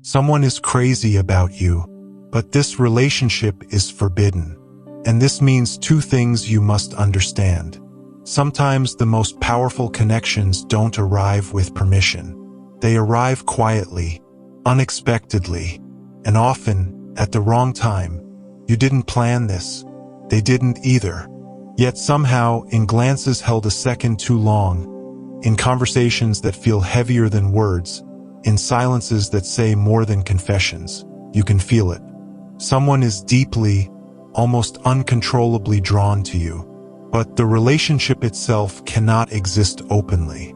Someone is crazy about you, but this relationship is forbidden. And this means two things you must understand. Sometimes the most powerful connections don't arrive with permission. They arrive quietly, unexpectedly, and often at the wrong time. You didn't plan this. They didn't either. Yet somehow, in glances held a second too long, in conversations that feel heavier than words, in silences that say more than confessions, you can feel it. Someone is deeply, almost uncontrollably drawn to you. But the relationship itself cannot exist openly.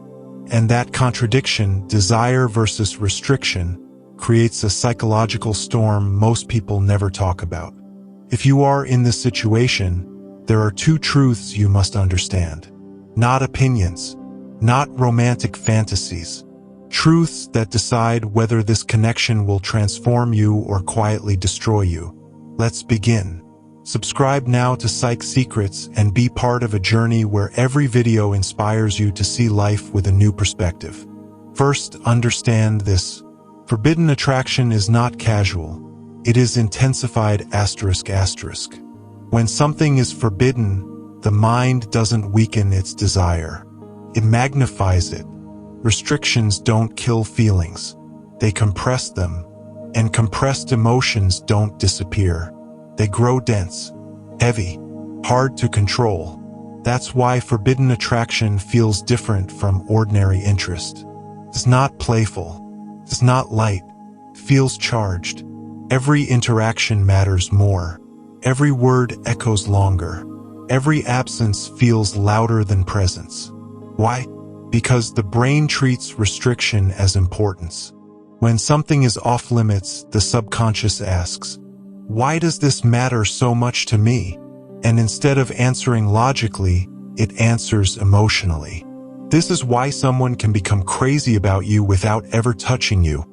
And that contradiction, desire versus restriction, creates a psychological storm most people never talk about. If you are in this situation, there are two truths you must understand. Not opinions, not romantic fantasies. Truths that decide whether this connection will transform you or quietly destroy you. Let's begin. Subscribe now to Psych Secrets and be part of a journey where every video inspires you to see life with a new perspective. First, understand this. Forbidden attraction is not casual. It is intensified ***. When something is forbidden, the mind doesn't weaken its desire. It magnifies it. Restrictions don't kill feelings. They compress them. And compressed emotions don't disappear. They grow dense, heavy, hard to control. That's why forbidden attraction feels different from ordinary interest. It's not playful. It's not light. It feels charged. Every interaction matters more. Every word echoes longer. Every absence feels louder than presence. Why? Because the brain treats restriction as importance. When something is off limits, the subconscious asks, "Why does this matter so much to me?" And instead of answering logically, it answers emotionally. This is why someone can become crazy about you without ever touching you,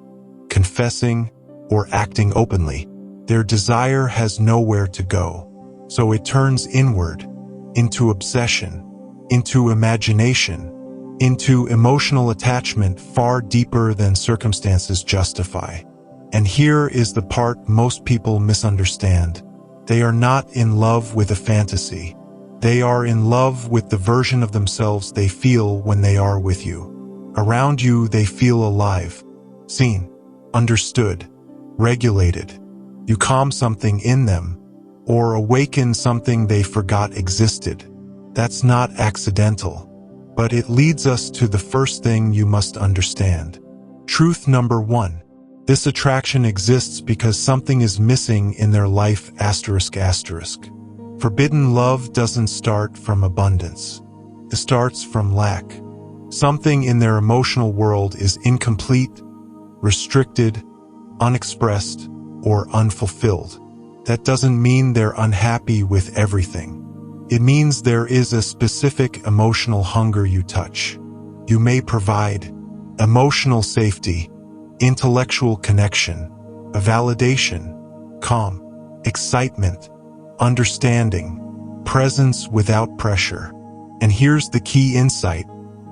confessing, or acting openly. Their desire has nowhere to go. So it turns inward, into obsession, into imagination, into emotional attachment far deeper than circumstances justify. And here is the part most people misunderstand. They are not in love with a fantasy. They are in love with the version of themselves they feel when they are with you. Around you, they feel alive, seen, understood, regulated. You calm something in them, or awaken something they forgot existed. That's not accidental. But it leads us to the first thing you must understand. Truth number one. This attraction exists because something is missing in their life ***. Forbidden love doesn't start from abundance. It starts from lack. Something in their emotional world is incomplete, restricted, unexpressed, or unfulfilled. That doesn't mean they're unhappy with everything. It means there is a specific emotional hunger you touch. You may provide emotional safety, intellectual connection, a validation, calm, excitement, understanding, presence without pressure. And here's the key insight.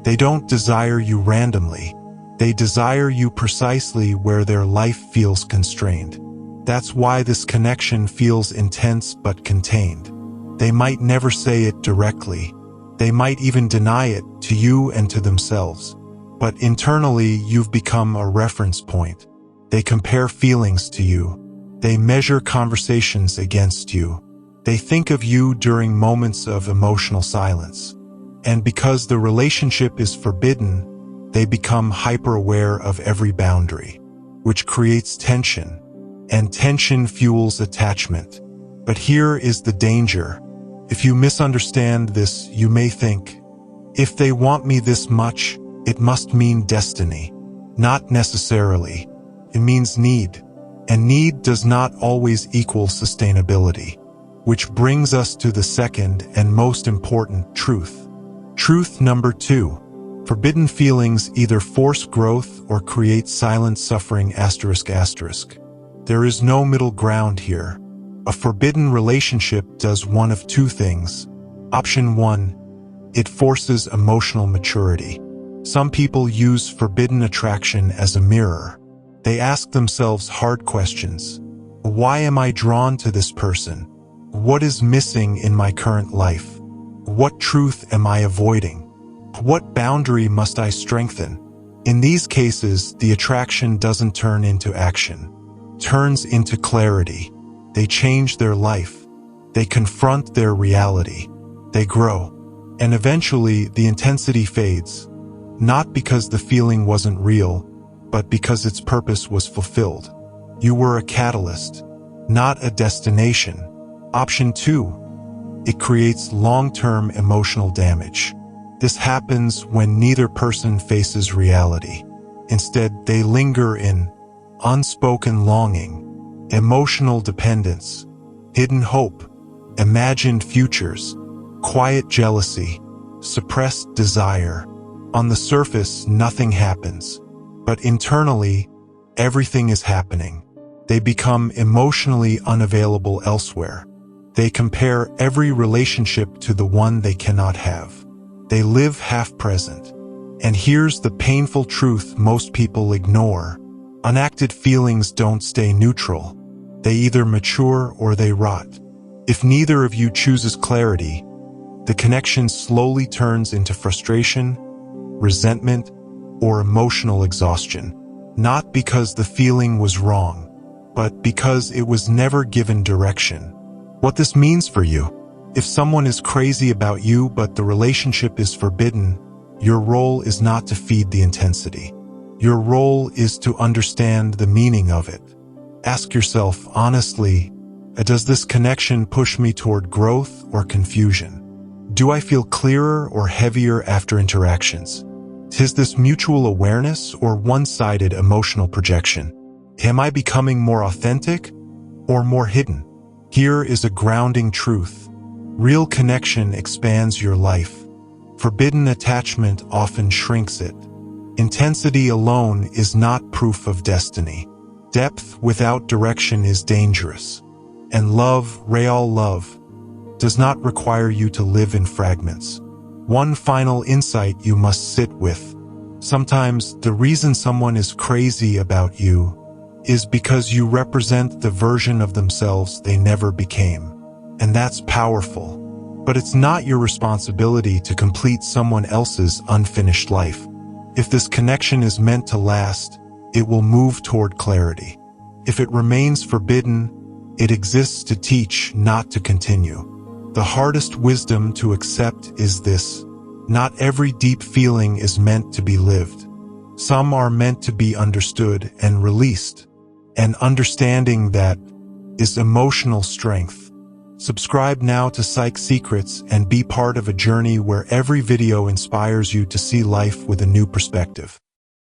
They don't desire you randomly. They desire you precisely where their life feels constrained. That's why this connection feels intense but contained. They might never say it directly. They might even deny it to you and to themselves. But internally, you've become a reference point. They compare feelings to you. They measure conversations against you. They think of you during moments of emotional silence. And because the relationship is forbidden, they become hyper-aware of every boundary, which creates tension. And tension fuels attachment. But here is the danger. If you misunderstand this, you may think, if they want me this much, it must mean destiny. Not necessarily. It means need. And need does not always equal sustainability. Which brings us to the second and most important truth. Truth number two. Forbidden feelings either force growth or create silent suffering ***. There is no middle ground here. A forbidden relationship does one of two things. Option one, it forces emotional maturity. Some people use forbidden attraction as a mirror. They ask themselves hard questions. Why am I drawn to this person? What is missing in my current life? What truth am I avoiding? What boundary must I strengthen? In these cases, the attraction doesn't turn into action, turns into clarity. They change their life. They confront their reality. They grow. And eventually, the intensity fades, not because the feeling wasn't real, but because its purpose was fulfilled. You were a catalyst, not a destination. Option 2. It creates long-term emotional damage. This happens when neither person faces reality. Instead, they linger in unspoken longing, emotional dependence, hidden hope, imagined futures, quiet jealousy, suppressed desire. On the surface, nothing happens, but internally, everything is happening. They become emotionally unavailable elsewhere. They compare every relationship to the one they cannot have. They live half-present. And here's the painful truth most people ignore. Unacted feelings don't stay neutral. They either mature or they rot. If neither of you chooses clarity, the connection slowly turns into frustration, resentment, or emotional exhaustion. Not because the feeling was wrong, but because it was never given direction. What this means for you: if someone is crazy about you but the relationship is forbidden, your role is not to feed the intensity. Your role is to understand the meaning of it. Ask yourself honestly, does this connection push me toward growth or confusion? Do I feel clearer or heavier after interactions? Is this mutual awareness or one-sided emotional projection? Am I becoming more authentic or more hidden? Here is a grounding truth. Real connection expands your life. Forbidden attachment often shrinks it. Intensity alone is not proof of destiny. Depth without direction is dangerous. And love, real love, does not require you to live in fragments. One final insight you must sit with. Sometimes the reason someone is crazy about you is because you represent the version of themselves they never became. And that's powerful. But it's not your responsibility to complete someone else's unfinished life. If this connection is meant to last, it will move toward clarity. If it remains forbidden, it exists to teach, not to continue. The hardest wisdom to accept is this: not every deep feeling is meant to be lived. Some are meant to be understood and released. And understanding that is emotional strength. Subscribe now to Psych Secrets and be part of a journey where every video inspires you to see life with a new perspective.